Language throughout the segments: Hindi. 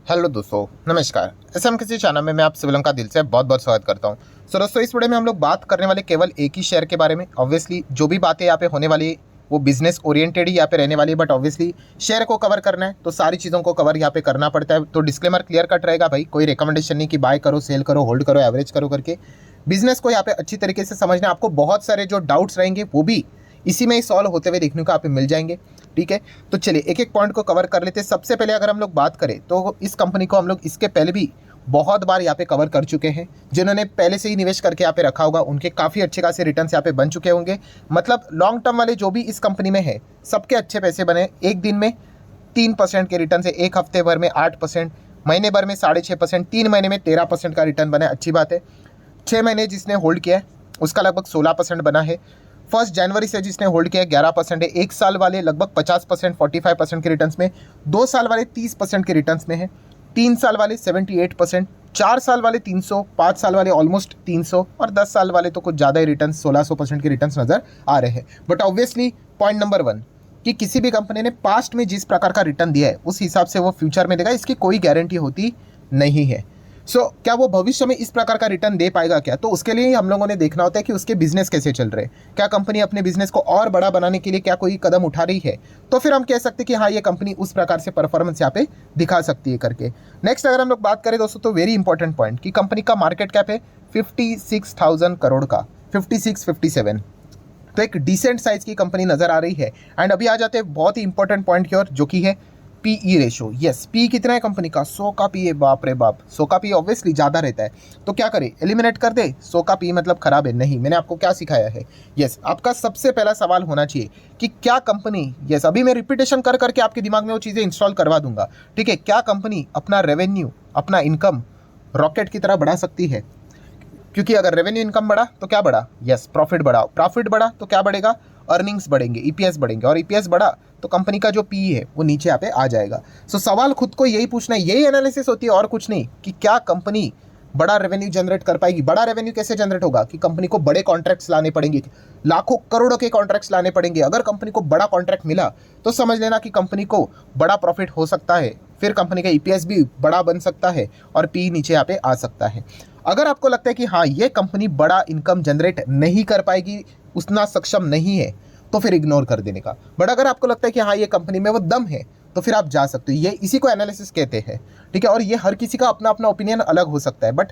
हेलो दोस्तों, नमस्कार। एसएम किसी चैनल में मैं आप सभी लोगों का दिल से बहुत बहुत स्वागत करता हूं। सो दोस्तों, इस वीडियो में हम लोग बात करने वाले केवल एक ही शेयर के बारे में। ऑब्वियसली जो भी बातें यहाँ पे होने वाली है वो बिजनेस ओरिएंटेड ही यहाँ पे रहने वाली है, बट ऑब्वियसली शेयर को कवर करना है तो सारी चीज़ों को कवर यहाँ पे करना पड़ता है। तो डिस्क्लेमर क्लियर कट रहेगा भाई, कोई रिकमेंडेशन नहीं कि बाय करो, सेल करो, होल्ड करो, एवरेज करो करके। बिजनेस को यहाँ पे अच्छी तरीके से समझना, आपको बहुत सारे जो डाउट्स रहेंगे वो भी इसी में ही सॉल्व होते हुए देखने को यहाँ पे मिल जाएंगे। ठीक है, तो चलिए एक एक पॉइंट को कवर कर लेते हैं। सबसे पहले अगर हम लोग बात करें तो इस कंपनी को हम लोग इसके पहले भी बहुत बार यहाँ पे कवर कर चुके हैं। जिन्होंने पहले से ही निवेश करके यहाँ पे रखा होगा उनके काफ़ी अच्छे खासे रिटर्न्स यहाँ पे बन चुके होंगे। मतलब लॉन्ग टर्म वाले जो भी इस कंपनी में है सबके अच्छे पैसे बने। एक दिन में 3% के रिटर्न से, एक हफ्ते भर में 8%, महीने भर में 6.5%, 3 महीने में 13% का रिटर्न बना है। अच्छी बात है। 6 महीने जिसने होल्ड किया है उसका लगभग 16% बना है। 1 जनवरी से जिसने होल्ड किया 11% है। 1 साल वाले लगभग 50%, 45% के रिटर्न्स में, 2 साल वाले 30% के रिटर्न्स में है, 3 साल वाले 78%, 4 साल वाले 300, 5 साल वाले ऑलमोस्ट 300 और 10 साल वाले तो कुछ ज़्यादा ही रिटर्न 1600% के रिटर्न्स नज़र आ रहे हैं। बट ऑब्वियसली पॉइंट नंबर 1 कि किसी भी कंपनी ने पास्ट में जिस प्रकार का रिटर्न दिया है उस हिसाब से वो फ्यूचर में देगा, इसकी कोई गारंटी होती नहीं है। क्या वो भविष्य में इस प्रकार का रिटर्न दे पाएगा क्या? तो उसके लिए हम लोगों ने देखना होता है कि उसके बिजनेस कैसे चल रहे हैं, क्या कंपनी अपने बिजनेस को और बड़ा बनाने के लिए क्या कोई कदम उठा रही है, तो फिर हम कह सकते हैं कि हाँ ये कंपनी उस प्रकार से परफॉर्मेंस यहाँ पे दिखा सकती है करके। नेक्स्ट अगर हम लोग बात करें दोस्तों तो वेरी इंपॉर्टेंट पॉइंट कि कंपनी का मार्केट कैप है 56,000 करोड़ का, 57। तो एक डिसेंट साइज की कंपनी नजर आ रही है। एंड अभी आ जाते हैं बहुत ही इंपॉर्टेंट पॉइंट की ओर, जो कि है पीई रेशो। यस, पी कितना है कंपनी का? 100 का पी है। बाप रे बाप, 100 का पी ऑब्वियसली ज़्यादा रहता है। तो क्या करें, एलिमिनेट कर दे? 100 का पी मतलब खराब है? नहीं, मैंने आपको क्या सिखाया है। यस, आपका सबसे पहला सवाल होना चाहिए कि क्या कंपनी, यस अभी मैं रिपीटेशन कर करके आपके दिमाग में वो चीज़ें इंस्टॉल करवा दूंगा, ठीक है, क्या कंपनी अपना रेवेन्यू, अपना इनकम रॉकेट की तरह बढ़ा सकती है? क्योंकि अगर रेवेन्यू इनकम बढ़ा तो क्या बढ़ा? यस, प्रॉफिट बढ़ा। प्रॉफिट बढ़ा तो क्या बढ़ेगा? अर्निंग्स बढ़ेंगे, ईपीएस बढ़ेंगे, और ईपीएस बढ़ा तो कंपनी का जो पी है वो नीचे यहाँ पे आ जाएगा। सवाल खुद को यही पूछना है, यही एनालिसिस होती है और कुछ नहीं, कि क्या कंपनी बड़ा रेवेन्यू जनरेट कर पाएगी। बड़ा रेवेन्यू कैसे जनरेट होगा? कि कंपनी को बड़े कॉन्ट्रैक्ट्स लाने पड़ेंगे, लाखों करोड़ों के कॉन्ट्रैक्ट्स लाने पड़ेंगे। अगर कंपनी को बड़ा कॉन्ट्रैक्ट मिला तो समझ लेना कि कंपनी को बड़ा प्रॉफिट हो सकता है, फिर कंपनी का ईपीएस भी बड़ा बन सकता है और पी नीचे यहाँ पे आ सकता है। अगर आपको लगता है कि हाँ ये कंपनी बड़ा इनकम जनरेट नहीं कर पाएगी, उतना सक्षम नहीं है, तो फिर इग्नोर कर देने का। बट अगर आपको लगता है कि हाँ ये कंपनी में वो दम है, तो फिर आप जा सकते हो। ये इसी को एनालिसिस कहते हैं, ठीक है। और ये हर किसी का अपना अपना ओपिनियन अलग हो सकता है, बट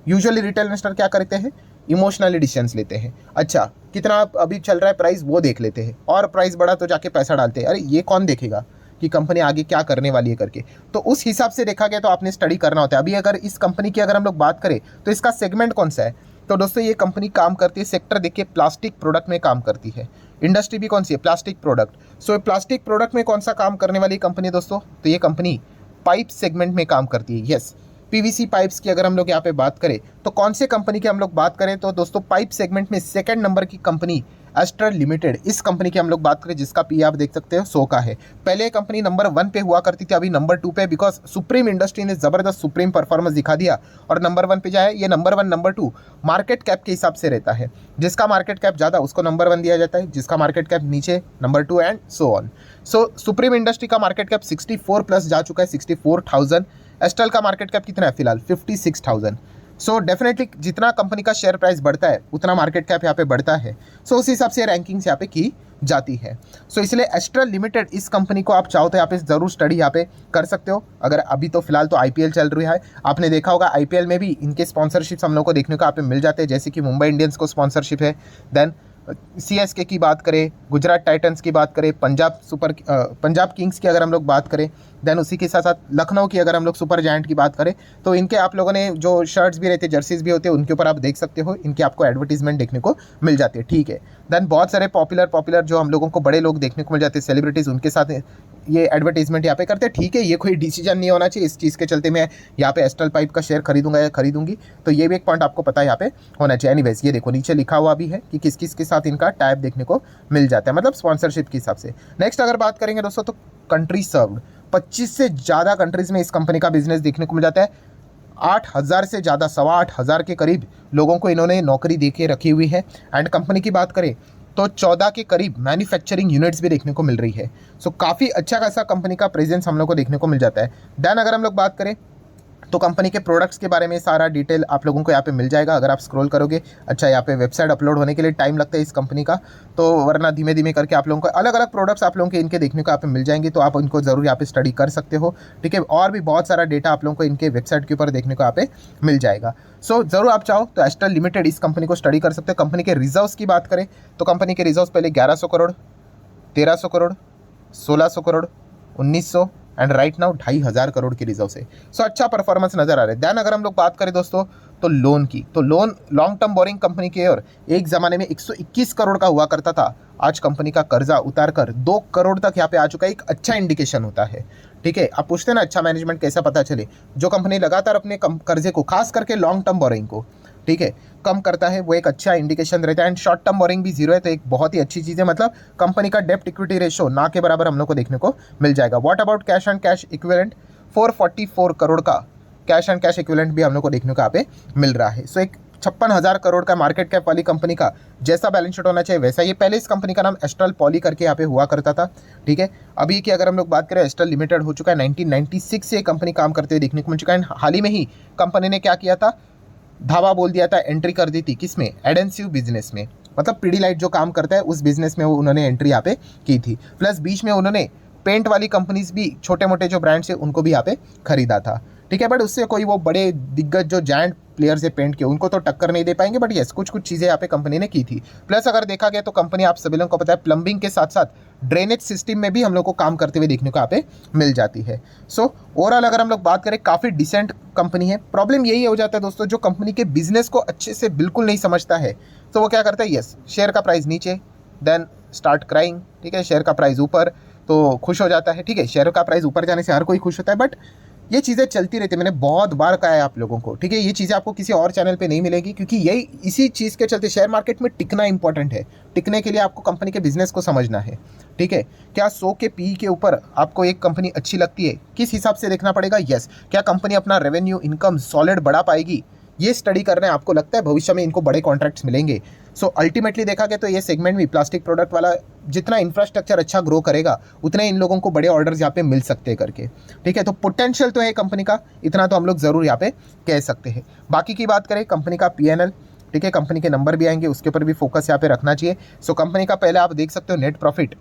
यूजुअली रिटेल इन्वेस्टर क्या करते हैं? इमोशनली डिसीजंस लेते हैं। अच्छा, कितना अभी चल रहा है प्राइस वो देख लेते हैं, और प्राइस बढ़ा तो जाके पैसा डालते हैं। अरे ये कौन देखेगा कि कंपनी आगे क्या करने वाली है करके। तो उस हिसाब से देखा गया तो आपने स्टडी करना होता है। अभी अगर इस कंपनी की अगर हम लोग बात करें तो इसका सेगमेंट कौन सा है, तो दोस्तों ये कंपनी काम करती है, सेक्टर देखिए प्लास्टिक प्रोडक्ट में काम करती है। इंडस्ट्री भी कौन सी है? Plastic product. प्लास्टिक प्रोडक्ट में कौन सा काम करने वाली कंपनी दोस्तों? तो ये कंपनी पाइप सेगमेंट में काम करती है। यस, पीवीसी पाइप्स की अगर हम लोग यहाँ पे बात करें तो कौन से कंपनी की हम लोग बात करें तो दोस्तों पाइप सेगमेंट में सेकंड नंबर की कंपनी एस्ट्रल लिमिटेड, इस कंपनी की हम लोग बात करें, जिसका पी आप देख सकते हो 100 का है। पहले कंपनी नंबर 1 पे हुआ करती थी, अभी नंबर 2 पे, बिकॉज सुप्रीम इंडस्ट्री ने जबरदस्त सुप्रीम परफॉर्मेंस दिखा दिया और नंबर 1 पे जाए। ये नंबर 1 नंबर 2 मार्केट कैप के हिसाब से रहता है। जिसका मार्केट कैप ज़्यादा उसको नंबर 1 दिया जाता है, जिसका मार्केट कैप नीचे number 2 and so on. Supreme industry का मार्केट कैप 64 प्लस जा चुका है, 64,000। एस्ट्रल का मार्केट कैप कितना है फिलहाल? 56,000। डेफिनेटली जितना कंपनी का शेयर प्राइस बढ़ता है उतना मार्केट कैप यहाँ पे बढ़ता है। उस हिसाब से रैंकिंग्स यहाँ पे की जाती है। इसलिए एस्ट्रल लिमिटेड इस कंपनी को आप चाहो तो यहाँ पे ज़रूर स्टडी यहाँ पे कर सकते हो। अगर अभी तो फिलहाल तो आईपीएल चल रही है, आपने देखा होगा आईपीएल में भी इनके स्पॉन्सरशिप्स हम लोग को देखने को यहाँ पे मिल जाते हैं, जैसे कि मुंबई इंडियंस को स्पॉन्सरशिप है, देन सीएसके की बात करें, गुजरात टाइटंस की बात करें, पंजाब किंग्स की अगर हम लोग बात करें, देन उसी के साथ साथ लखनऊ की अगर हम लोग सुपर जायंट की बात करें, तो इनके आप लोगों ने जो शर्ट्स भी रहते हैं, जर्सीज भी होते हैं, उनके ऊपर आप देख सकते हो, इनकी आपको एडवर्टीजमेंट देखने को मिल जाती है, ठीक है। देन बहुत सारे पॉपुलर जो हम लोगों को बड़े लोग देखने को मिल जाते हैं, सेलिब्रिटीज़, उनके साथ ये एडवर्टीजमेंट यहाँ पे करते हैं, ठीक है। ये कोई डिसीजन नहीं होना चाहिए, इस चीज़ के चलते मैं यहाँ पे एस्ट्रल पाइप का शेयर खरीदूंगा या खरीदूंगी, तो ये भी एक पॉइंट आपको पता है यहाँ पे होना चाहिए। एनीवेज, ये देखो नीचे लिखा हुआ भी है कि किस किस के साथ इनका टाइप देखने को मिल जाता है, मतलब स्पॉन्सरशिप के हिसाब से। नेक्स्ट अगर बात करेंगे दोस्तों तो कंट्री सर्व्ड, 25 से ज़्यादा कंट्रीज में इस कंपनी का बिजनेस देखने को मिल जाता है। 8,000 से ज़्यादा, 8,1500 के करीब लोगों को इन्होंने नौकरी दे के रखी हुई है। एंड कंपनी की बात करें तो 14 के करीब मैन्युफैक्चरिंग यूनिट्स भी देखने को मिल रही है। सो काफ़ी अच्छा खासा कंपनी का प्रेजेंस हम लोग को देखने को मिल जाता है। देन अगर हम लोग बात करें तो कंपनी के प्रोडक्ट्स के बारे में सारा डिटेल आप लोगों को यहाँ पे मिल जाएगा अगर आप स्क्रॉल करोगे। अच्छा, यहाँ पे वेबसाइट अपलोड होने के लिए टाइम लगता है इस कंपनी का, तो वरना धीमे धीमे करके आप लोगों को अलग अलग प्रोडक्ट्स आप लोगों के इनके देखने को यहाँ पे मिल जाएंगे, तो आप इनको ज़रूर यहाँ पे स्टडी कर सकते हो। ठीक है, और भी बहुत सारा डेटा आप लोगों को इनके वेबसाइट के ऊपर देखने को यहाँ पे मिल जाएगा। सो ज़रूर आप चाहो तो एस्ट्रल लिमिटेड इस कंपनी को स्टडी कर सकते हो। कंपनी के रिजर्व्स की बात करें तो कंपनी के रिजर्व्स पहले 1100 crore, 1300 crore, 1600 crore, 1900 and right now 2500 crore की रिजर्व से। सो अच्छा परफॉर्मेंस नजर आ रहा है। देन अगर हम लोग बात करें दोस्तों तो लोन की, तो loan long term borrowing company के और एक ज़माने में 121 करोड़ का हुआ करता था, आज कंपनी का कर्जा उतार कर 2 करोड़ तक यहाँ पे आ चुका है। एक अच्छा इंडिकेशन होता है। ठीक है, आप पूछते हैं ना अच्छा मैनेजमेंट कैसा पता चले, जो कंपनी लगातार अपने कर्जे को, खास करके लॉन्ग टर्म बोरिंग को, ठीक है, कम करता है, वो एक अच्छा इंडिकेशन रहता है। एंड शॉर्ट टर्म बोरिंग भी जीरो है, तो एक बहुत ही अच्छी चीज़ है। मतलब कंपनी का डेप्ट इक्विटी रेशो ना के बराबर हम लोग को देखने को मिल जाएगा। What about cash and cash equivalent, 444 crore का कैश एंड कैश इक्विवेलेंट भी हम लोग को देखने को यहाँ पे मिल रहा है। सो एक 56,000 करोड़ का मार्केट कैप वाली कंपनी का जैसा बैलेंस शीट होना चाहिए वैसा ये। पहले इस कंपनी का नाम एस्ट्रल पॉली करके यहाँ पे हुआ करता था। ठीक है, अभी की अगर हम लोग बात करें एस्ट्रल लिमिटेड हो चुका है 1996 से कंपनी काम करते हुए देखने को मिल चुका है। हाल ही में ही कंपनी ने क्या किया था, धावा बोल दिया था, एंट्री कर दी थी किसमें, एडेंसिव बिजनेस में, मतलब पीडीलाइट जो काम करता है उस बिजनेस में वो उन्होंने एंट्री यहाँ पे की थी। प्लस बीच में उन्होंने पेंट वाली कंपनीज भी, छोटे मोटे जो ब्रांड्स है उनको भी यहाँ पे खरीदा था। ठीक है, बट उससे कोई वो बड़े दिग्गज जो जायंट प्लेयर्स है पेंट के, उनको तो टक्कर नहीं दे पाएंगे, बट यस कुछ कुछ चीज़ें यहाँ पे कंपनी ने की थी। प्लस अगर देखा गया तो कंपनी, आप सभी लोगों को पता है, प्लम्बिंग के साथ साथ ड्रेनेज सिस्टम में भी हम लोग को काम करते हुए देखने को यहाँ पे मिल जाती है। सो ओवरऑल अगर हम लोग बात करें काफ़ी डिसेंट कंपनी है। प्रॉब्लम यही हो जाता है दोस्तों, जो कंपनी के बिजनेस को अच्छे से बिल्कुल नहीं समझता है तो वो क्या करता है, यस शेयर का प्राइस नीचे, देन स्टार्ट क्राइंग। ठीक है, शेयर का प्राइस ऊपर तो खुश हो जाता है। ठीक है, शेयर का प्राइस ऊपर जाने से हर कोई खुश होता है, बट ये चीज़ें चलती रहती है। मैंने बहुत बार कहा है आप लोगों को, ठीक है, ये चीज़ें आपको किसी और चैनल पे नहीं मिलेगी, क्योंकि यही इसी चीज़ के चलते शेयर मार्केट में टिकना इंपॉर्टेंट है। टिकने के लिए आपको कंपनी के बिजनेस को समझना है। ठीक है, क्या 100 के पी के ऊपर आपको एक कंपनी अच्छी लगती है, किस हिसाब से देखना पड़ेगा, यस क्या कंपनी अपना रेवेन्यू इनकम सॉलिड बढ़ा पाएगी, ये स्टडी करना है। आपको लगता है भविष्य में इनको बड़े कॉन्ट्रैक्ट्स मिलेंगे। सो अल्टीमेटली देखा गया तो ये सेगमेंट भी, प्लास्टिक प्रोडक्ट वाला, जितना इंफ्रास्ट्रक्चर अच्छा ग्रो करेगा उतने इन लोगों को बड़े ऑर्डर्स यहाँ पे मिल सकते हैं करके। ठीक है, तो पोटेंशियल तो है कंपनी का, इतना तो हम लोग ज़रूर यहाँ पे कह सकते हैं। बाकी की बात करें कंपनी का पीएनएल, ठीक है, कंपनी के नंबर भी आएंगे, उसके ऊपर भी फोकस यहाँ पे रखना चाहिए। सो कंपनी का पहले आप देख सकते हो नेट प्रॉफिट,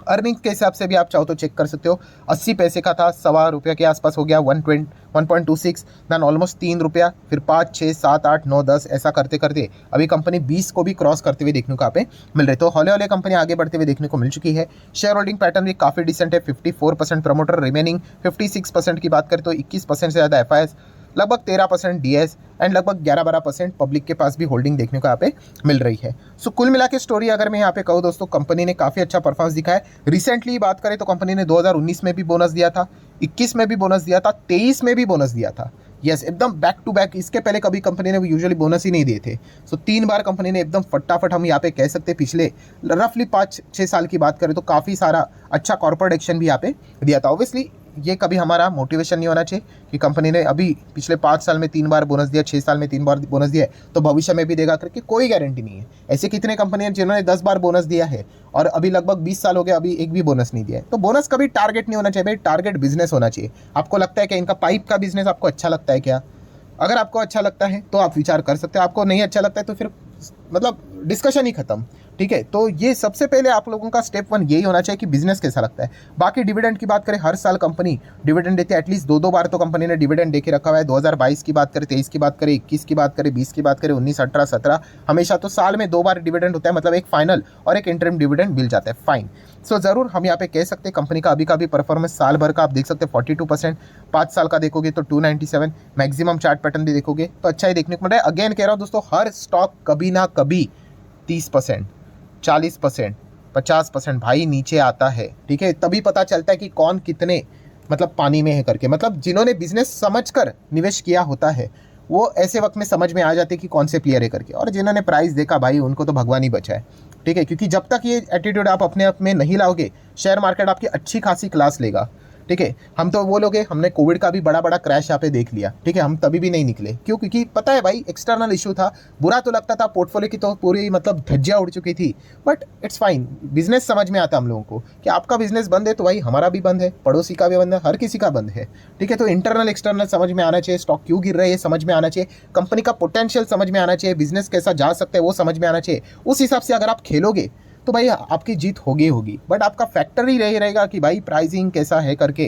अर्निंग्स के हिसाब से भी आप चाहो तो चेक कर सकते हो। 80 पैसे का था, ₹1.25 के आसपास हो गया, 1.26, दैन ऑलमोस्ट ₹3, फिर 5, 6, 7, 8, 9, 10 ऐसा करते करते अभी कंपनी 20 को भी क्रॉस करते हुए देखने को यहाँ पे मिल रही। तो हौले हौले कंपनी आगे बढ़ते हुए देखने को मिल चुकी है। शेयर होल्डिंग पैटर्न भी काफ़ी डिसेंट है, 54% प्रमोटर, रिमेनिंग 56% की बात करें तो 21% से ज़्यादा एफआईएस, लगभग 13% डीएस एंड लगभग 11-12% पब्लिक के पास भी होल्डिंग देखने को यहाँ पे मिल रही है। सो कुल मिला के स्टोरी अगर मैं यहाँ पे कहूँ दोस्तों, कंपनी ने काफ़ी अच्छा परफॉर्मेंस दिखाया है। रिसेंटली बात करें तो कंपनी ने 2019 में भी बोनस दिया था, 21 में भी बोनस दिया था, 23 में भी बोनस दिया था। यस, एकदम बैक टू बैक। इसके पहले कभी कंपनी ने यूजुअली बोनस ही नहीं दिए थे। सो 3 बार कंपनी ने एकदम फटाफट, हम यहाँ पे कह सकते हैं पिछले रफली 5-6 साल की बात करें तो काफ़ी सारा अच्छा कॉर्पोरेट एक्शन भी यहाँ पे दिया था। ऑब्वियसली ये कभी हमारा मोटिवेशन नहीं होना चाहिए कि कंपनी ने अभी पिछले 5 साल में 3 बार बोनस दिया, 6 साल में 3 बार बोनस दिया है तो भविष्य में भी देगा करके कोई गारंटी नहीं है। ऐसे कितने कंपनी हैं जिन्होंने 10 बार बोनस दिया है और अभी लगभग 20 साल हो गए, अभी एक भी बोनस नहीं दिया है। तो बोनस कभी टारगेट नहीं होना चाहिए भाई, टारगेट बिजनेस होना चाहिए। आपको लगता है कि इनका पाइप का बिजनेस आपको अच्छा लगता है क्या? अगर आपको अच्छा लगता है तो आप विचार कर सकते हो, आपको नहीं अच्छा लगता है तो फिर मतलब डिस्कशन ही खत्म। ठीक है, तो ये सबसे पहले आप लोगों का स्टेप 1 यही होना चाहिए कि बिजनेस कैसा लगता है। बाकी डिविडेंड की बात करें, हर साल कंपनी डिविडेंड देती है, एटलीस्ट 2-2 बार तो कंपनी ने डिविडेंड देके रखा हुआ है। 2022 की बात करें, 23 की बात करें, 21 की बात करें, 20 की बात करें, 19, 18, 17, हमेशा तो साल में 2 बार डिविडेंड होता है। मतलब एक फाइनल और एक इंटरिम डिविडेंड मिल जाता है, फाइन। सो ज़रूर हम यहाँ पे कह सकते हैं कंपनी का अभी का भी परफॉर्मेंस साल भर का आप देख सकते हैं 42%, 5 साल का देखोगे तो 297, मैक्सिमम चार्ट पैटर्न भी देखोगे तो अच्छा ही देखने को मिल रहा है। अगेन कह रहा हूँ दोस्तों, हर स्टॉक कभी ना कभी 30%, 40%, 50% भाई नीचे आता है। ठीक है, तभी पता चलता है कि कौन कितने मतलब पानी में है करके। मतलब जिन्होंने बिजनेस समझकर निवेश किया होता है वो ऐसे वक्त में समझ में आ जाते कि कौन से प्लेयर है करके, और जिन्होंने प्राइस देखा भाई उनको तो भगवान ही बचा है। ठीक है, क्योंकि जब तक ये एटीट्यूड आप अपने आप में नहीं लाओगे, शेयर मार्केट आपकी अच्छी खासी क्लास लेगा। ठीक है। हम तो वो लोग हैं, हमने कोविड का भी बड़ा बड़ा क्रैश यहाँ पे देख लिया, ठीक है, हम तभी भी नहीं निकले। क्यों? क्योंकि पता है भाई एक्सटर्नल इशू था, बुरा तो लगता था, पोर्टफोलियो की तो पूरी मतलब धज्जियाँ उड़ चुकी थी, बट इट्स फाइन। बिजनेस समझ में आता हम लोगों को कि आपका बिजनेस बंद है तो भाई हमारा भी बंद है, पड़ोसी का भी बंद है, हर किसी का बंद है, ठीक है। तो इंटरनल एक्सटर्नल समझ में आना चाहिए, स्टॉक क्यों गिर रहे हैं समझ में आना चाहिए, कंपनी का पोटेंशियल समझ में आना चाहिए, बिजनेस कैसा जा सकता है वो समझ में आना चाहिए। उस हिसाब से अगर आप खेलोगे तो भाई आपकी जीत होगी होगी। बट आपका फैक्टर ही रही रहेगा कि भाई प्राइसिंग कैसा है करके,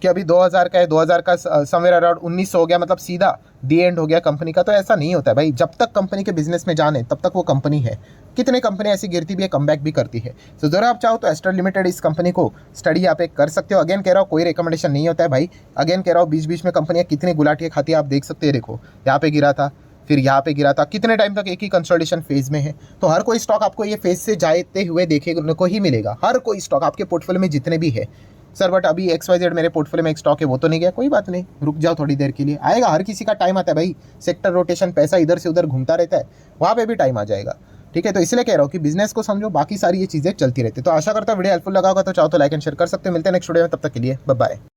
कि अभी 2000 का है, 2000 का समवेयर अराउंड 1900 हो गया, मतलब सीधा दी एंड हो गया कंपनी का। तो ऐसा नहीं होता है भाई, जब तक कंपनी के बिजनेस में जाने तब तक वो कंपनी है। कितने कंपनी ऐसी गिरती भी है, कमबैक भी करती है। तो जरा आप चाहो तो एस्टर लिमिटेड इस कंपनी को स्टडी यहाँ पे कर सकते हो। अगेन कह रहा हूँ कोई रिकमेंडेशन नहीं होता है भाई, अगेन कह रहा हूँ बीच बीच में कंपनियाँ कितनी गुलाटियाँ खाती है आप देख सकते हैं। देखो यहाँ पे गिरा था, फिर यहाँ पे गिरा था, कितने टाइम तक एक ही कंसोलिडेशन फेज में है। तो हर कोई स्टॉक आपको ये फेज से जाते हुए देखने को ही मिलेगा, हर कोई स्टॉक आपके पोर्टफोलियो में जितने भी है। सर बट अभी XYZ मेरे पोर्टफोलियो में एक स्टॉक है वो तो नहीं गया, कोई बात नहीं, रुक जाओ थोड़ी देर के लिए, आएगा, हर किसी का टाइम आता है भाई। सेक्टर रोटेशन, पैसा इधर से उधर घूमता रहता है, वहाँ पे भी टाइम आ जाएगा, ठीक है। तो इसलिए कह रहा हूँ कि बिजनेस को समझो, बाकी सारी ये चीज़ें चलती रहती है। तो आशा करता हूँ वीडियो हेल्पफुल लगा होगा, तो चाहो तो लाइक एंड शेयर कर सकते हो। मिलते हैं नेक्स्ट वीडियो में, तब तक के लिए बाय बाय।